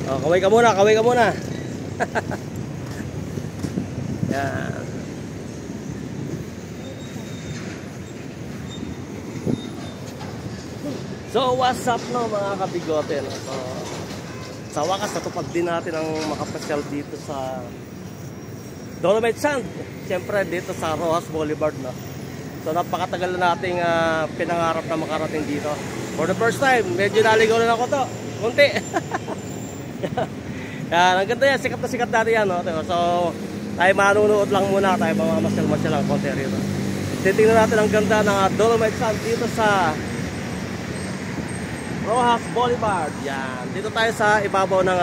Oh, kaway ka muna, kaway ka muna. Yan. So what's up no mga kabigote no? So, sa wakas natupad din natin ang makapasyal dito sa Dolomite Sand. Siyempre dito sa Rojas Boulevard no? So napakatagal na nating pinangarap na makarating dito. For the first time, medyo naligaw na ako to. Kunti. Yan, ang ganda yan, sikat na sikat natin yan no? So tayo manunood lang muna, tayo mamamasyal-masyal lang konti rito. Titingnan natin ang ganda ng Dolomite Sand dito sa Rojas Boulevard. Yan. Dito tayo sa ibabaw ng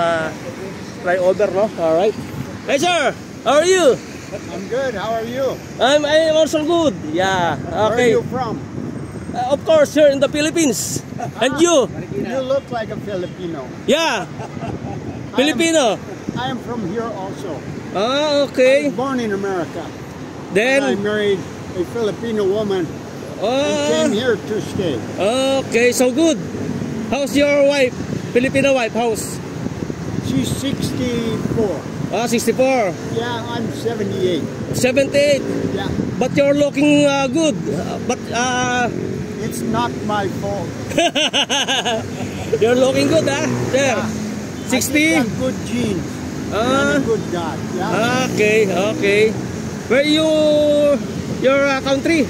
flyover, no? Alright. Hey sir, how are you? I'm good. How are you? I'm also good. Yeah. Okay. Where are you from? Of course, here in the Philippines. And you? You look like a Filipino. Yeah. Filipino. I am from here also. Ah, I okay. was born in America. Then I married a Filipino woman and came here to stay. Okay, so good. How's your wife? Filipino wife, how's? She's 64. Ah, 64. Yeah, I'm 78. 78. Yeah. But you're looking good. But It's not my fault. you're looking good, huh? There. Yeah. 60. I think I'm good genes. I'm a good guy. Yeah. Okay, okay. Where your country?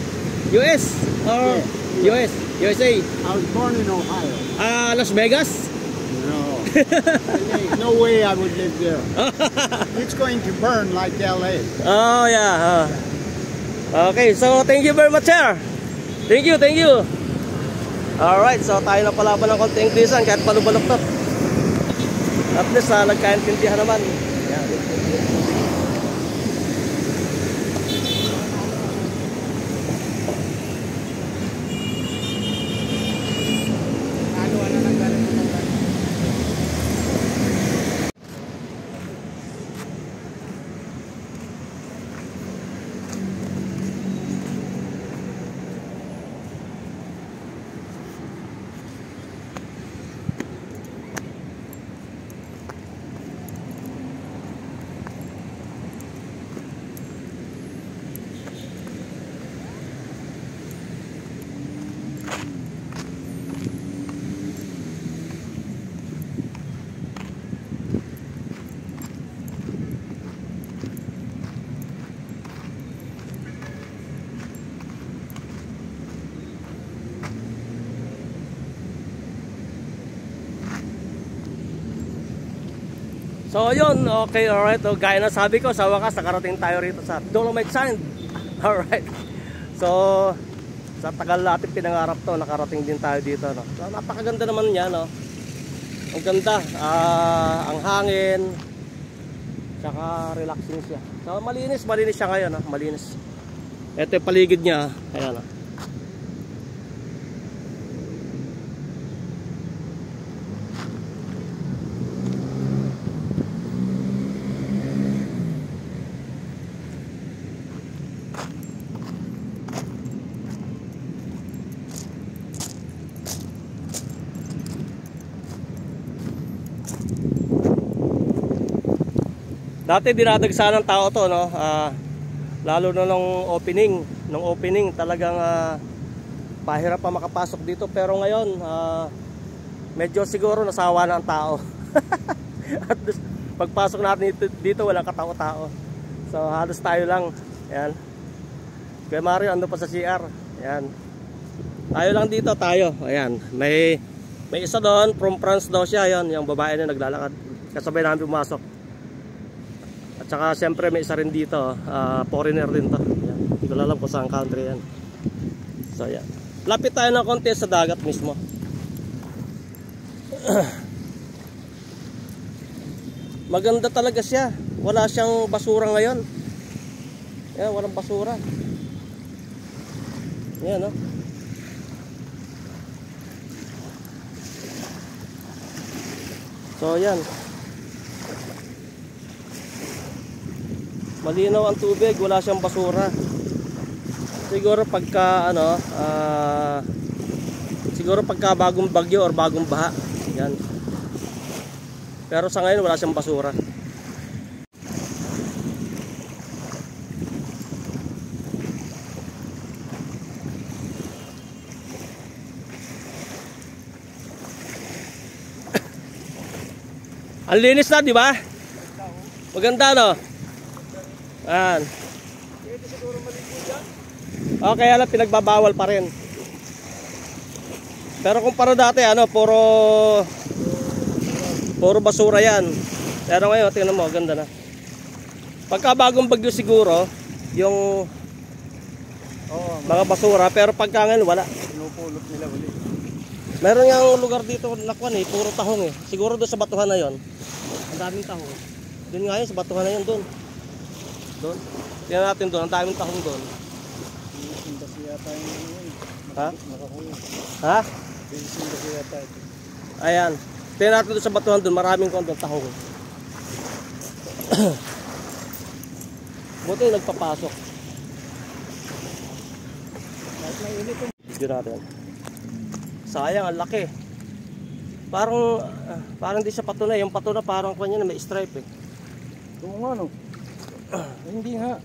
US or Yeah. US? USA? I was born in Ohio. Las Vegas? No. No way I would live there. It's going to burn like LA. Oh yeah. Okay, so thank you very much, sir. Thank you, thank you. Alright, so tayo na palaban ng konting Inglesan kahit palubalok to. At least nagkaintindihan naman. Yan. So yun, okay, alright. So, gaya na sabi ko, sa wakas nakarating tayo rito sa Dolomite Sand. Alright. So sa tagal natin pinangarap to, nakarating din tayo dito no? So, napakaganda naman niya no? Ang ganda, ang hangin, tsaka relaxing siya. So malinis siya ngayon no? Malinis. Ito yung paligid niya. Ayan no? Dati dinadagsa ng tao to no, lalo na nung opening talagang pahirap pa makapasok dito, pero ngayon medyo siguro nasawa na ang tao. At pagpasok natin dito walang katao-tao, so halos tayo lang. Yan, kaya Mario ando pa sa CR. Yan, tayo lang dito tayo. Ayan, may isa doon from France daw siya, yan yung babae na naglalakad, kasabay namin pumasok. At saka siyempre may isa rin dito, foreigner din to. Yan. Hindi ko alam kung saan country yan. So yan, lapit tayo ng konti sa dagat mismo. Maganda talaga siya. Wala siyang basura ngayon. Yan, walang basura. Yan no. So yan, malinaw ang tubig, wala siyang basura. Siguro pagka siguro pagka bagong bagyo or bagong baha. Yan. Pero sa ngayon wala siyang basura. Ang linis na, di ba? Maganda, no? Ayan. Okay, alam, pinagbabawal pa rin. Pero kung para dati, ano, puro basura yan. Pero ngayon, tingnan mo, ganda na. Pagka bagong bagyo siguro, yung mga basura, pero pagka ngayon, wala. Pinupulot nila ulit. Meron yung lugar dito na kuwan eh, puro tahong eh. Siguro doon sa batuhan na yon. Ang daming tahong. Doon nga yun, sa batuhan na yun, doon. Doon. Tingnan natin doon, ang daming tahong doon. Kasi yata yung Ha? nakakulong. Ha? Kasi yata ito. Ayan. Tingnan natin doon sa batuhan doon, maraming kuwan doon, tahong. Buti nagpapasok. Kahit may init yung Video natin. Sayang, ang laki. Parang di siya patunay. Yung patuna parang kanya na may stripe eh. ito nga no. Hindi nga.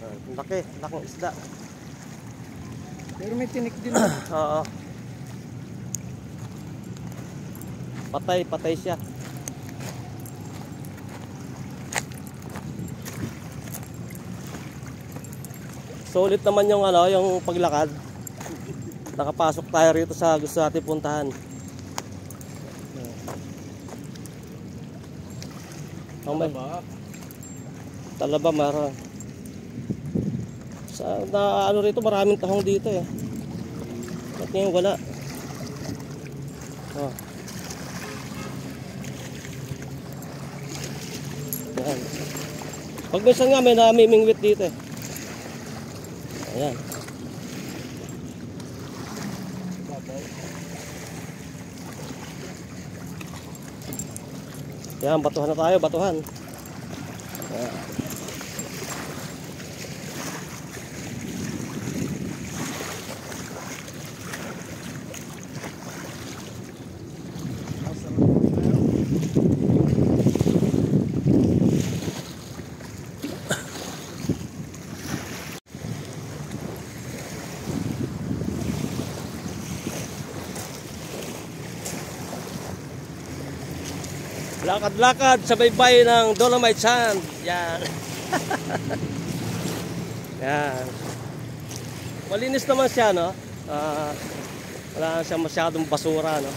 Ang laki, laking isda. Pero may tinik din. Oo. Patay siya. Solid naman yung yung paglakad. Nakapasok tayo rito sa gusto natin puntahan. May talaba meron. Sa rito maraming tahong dito eh. At ngayon wala. Oh. Yan. Pag minsan nga may namimingwit dito eh. Ayan. Yan, batuhan na tayo, batuhan. Ayan. Lakad-lakad sa baybay ng Dolomite Sand. Yan. Yan. Malinis naman siya, no? Wala siya masyadong basura, no?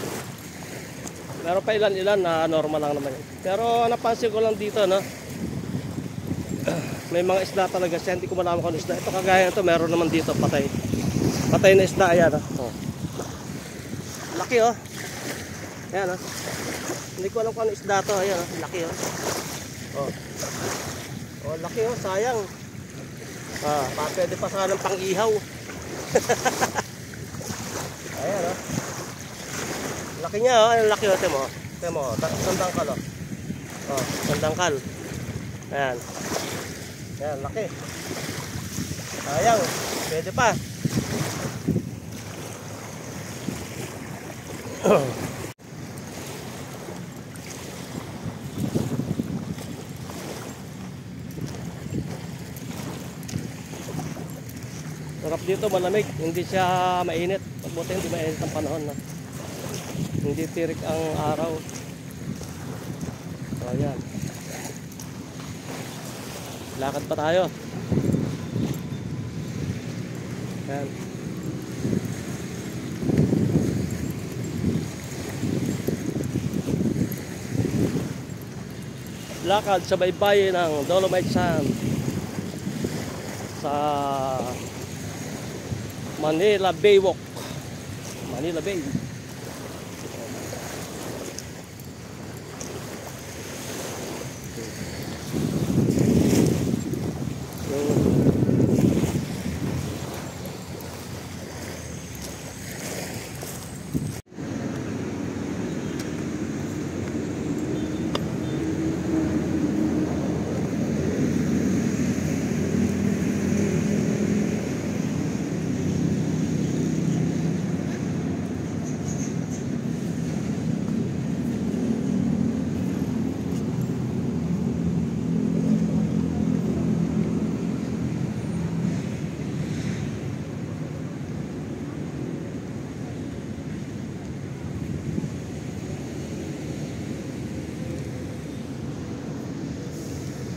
Meron pa ilan-ilan na normal lang naman yun. Pero napansin ko lang dito, no? May mga isda talaga siya. Hindi ko malaman kung isda. Ito kagaya ito, meron naman dito patay. Patay na isda, ayan, oh. Laki, oh. Ayan, oh. Hindi ko alam kung ano isda to. Ayan, oh. Laki, oh. Oh. Oh, laki, oh. Sayang. Pwede pa sana ng pang-ihaw. Ayan, oh. Laki niya, oh. Ayan, laki, oh. Temo, oh. Sandangkal, oh. Oh, sandangkal. Ayan. Ayan, laki. Sayang. Pwede pa. Sarap dito, malamig, hindi siya mainit. Pagbuti hindi mainit ang panahon, no? Hindi tirik ang araw. So, ayan. Lakad pa tayo. Ayan. Lakad sa baybay ng Dolomite Sand sa Manila Bay Walk. Manila Bay.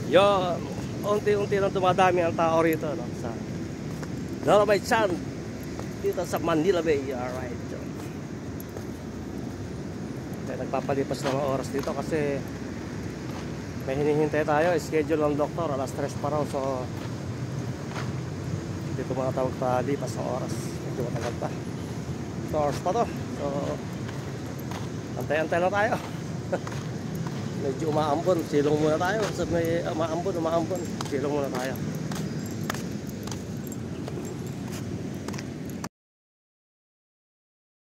Yung unti-unti lang dumadami ang tao rito, no? Sa Dolomite Sand dito sa Manila Bay. Alright. Kaya nagpapalipas ng oras dito kasi may hinihintay tayo. Schedule ng doktor, alas 3 pa raw. So dito mga tawag palipas ng oras. Medyo matagal pa. 2 hours pa to. So antay-antay na tayo. Medyo umaambon. Silong muna tayo. Sa may umaambon. Silong muna tayo.